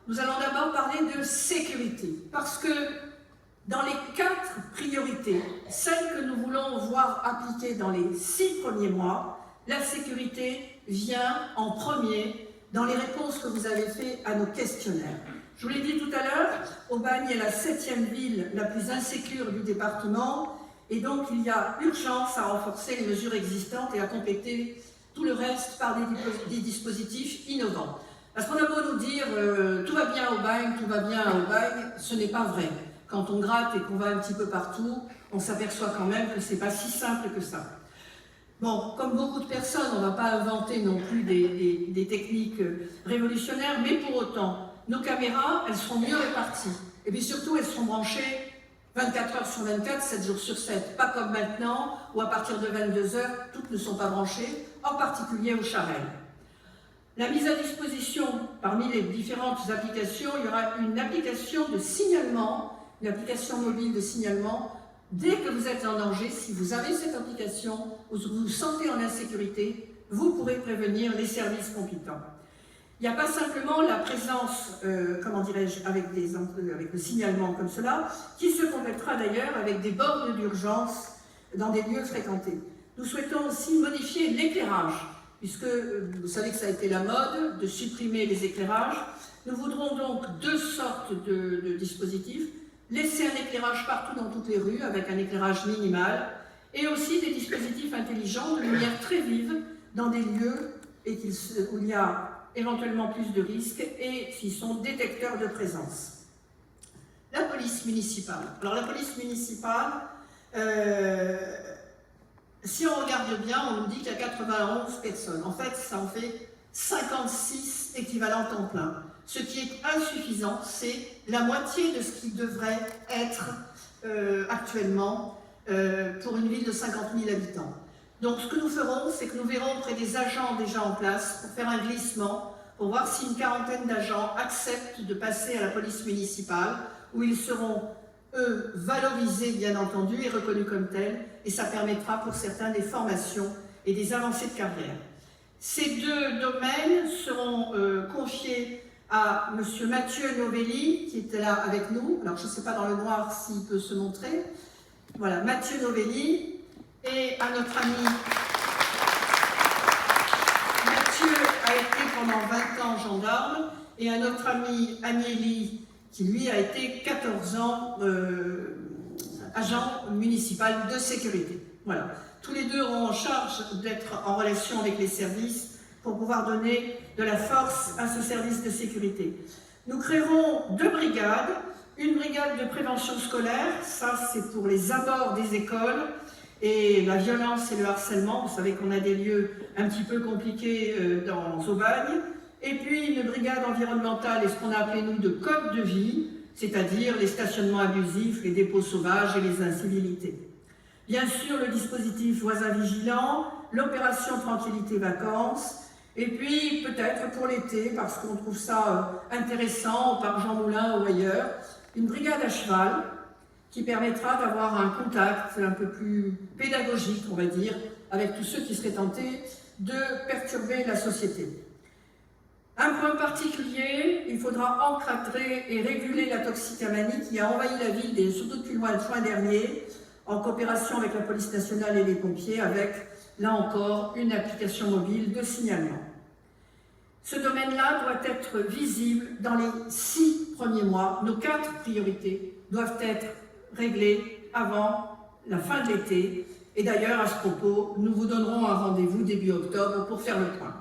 Nous allons d'abord parler de sécurité, parce que dans les 4 priorités, celles que nous voulons voir appliquées dans les 6 premiers mois, la sécurité vient en premier dans les réponses que vous avez faites à nos questionnaires. Je vous l'ai dit tout à l'heure, Aubagne est la 7e ville la plus insécure du département, et donc il y a urgence à renforcer les mesures existantes et à compléter tout le reste par des dispositifs innovants. Parce qu'on a beau nous dire tout va bien à Aubagne, tout va bien à Aubagne, ce n'est pas vrai. Quand on gratte et qu'on va un petit peu partout, on s'aperçoit quand même que ce n'est pas si simple que ça. Bon, comme beaucoup de personnes, on ne va pas inventer non plus des techniques révolutionnaires, mais pour autant, nos caméras, elles seront mieux réparties. Et puis surtout, elles seront branchées 24 heures sur 24, 7 jours sur 7. Pas comme maintenant, où à partir de 22 heures, toutes ne sont pas branchées, en particulier au Charel. La mise à disposition, parmi les différentes applications, il y aura une application de signalement, une application mobile de signalement. Dès que vous êtes en danger, si vous avez cette application, ou vous vous sentez en insécurité, vous pourrez prévenir les services compétents. Il n'y a pas simplement la présence, comment dirais-je, avec le signalement comme cela, qui se complétera d'ailleurs avec des bornes d'urgence dans des lieux fréquentés. Nous souhaitons aussi modifier l'éclairage, puisque vous savez que ça a été la mode de supprimer les éclairages. Nous voudrons donc 2 sortes de dispositifs. Laisser un éclairage partout dans toutes les rues, avec un éclairage minimal, et aussi des dispositifs intelligents de lumière très vive dans des lieux où il y a éventuellement plus de risques et qui sont détecteurs de présence. La police municipale. Alors la police municipale, si on regarde bien, on nous dit qu'il y a 91 personnes. En fait, ça en fait 56 équivalents temps plein. Ce qui est insuffisant, c'est la moitié de ce qui devrait être actuellement pour une ville de 50 000 habitants. Donc ce que nous ferons, c'est que nous verrons auprès des agents déjà en place pour faire un glissement, pour voir si une quarantaine d'agents acceptent de passer à la police municipale, où ils seront, eux, valorisés bien entendu et reconnus comme tels, et ça permettra pour certains des formations et des avancées de carrière. Ces 2 domaines seront confiés à M. Mathieu Novelli, qui était là avec nous. Alors, je ne sais pas dans le noir s'il peut se montrer. Voilà, Mathieu Novelli. Et à notre ami Mathieu a été pendant 20 ans gendarme. Et à notre ami Agnelli, qui lui a été 14 ans agent municipal de sécurité. Voilà. Tous les 2 auront en charge d'être en relation avec les services pour pouvoir donner de la force à ce service de sécurité. Nous créerons 2 brigades, une brigade de prévention scolaire, ça c'est pour les abords des écoles et la violence et le harcèlement, vous savez qu'on a des lieux un petit peu compliqués dans Aubagne, et puis une brigade environnementale et ce qu'on a appelé nous de code de vie, c'est-à-dire les stationnements abusifs, les dépôts sauvages et les incivilités. Bien sûr le dispositif voisin vigilant, l'opération tranquillité vacances, et puis, peut-être pour l'été, parce qu'on trouve ça intéressant, par Jean Moulin ou ailleurs, une brigade à cheval qui permettra d'avoir un contact un peu plus pédagogique, on va dire, avec tous ceux qui seraient tentés de perturber la société. Un point particulier, il faudra encadrer et réguler la toxicomanie qui a envahi la ville, et surtout depuis le mois de juin dernier, en coopération avec la police nationale et les pompiers, avec, là encore, une application mobile de signalement. Ce domaine-là doit être visible dans les 6 premiers mois. Nos 4 priorités doivent être réglées avant la fin de l'été. Et d'ailleurs, à ce propos, nous vous donnerons un rendez-vous début octobre pour faire le point.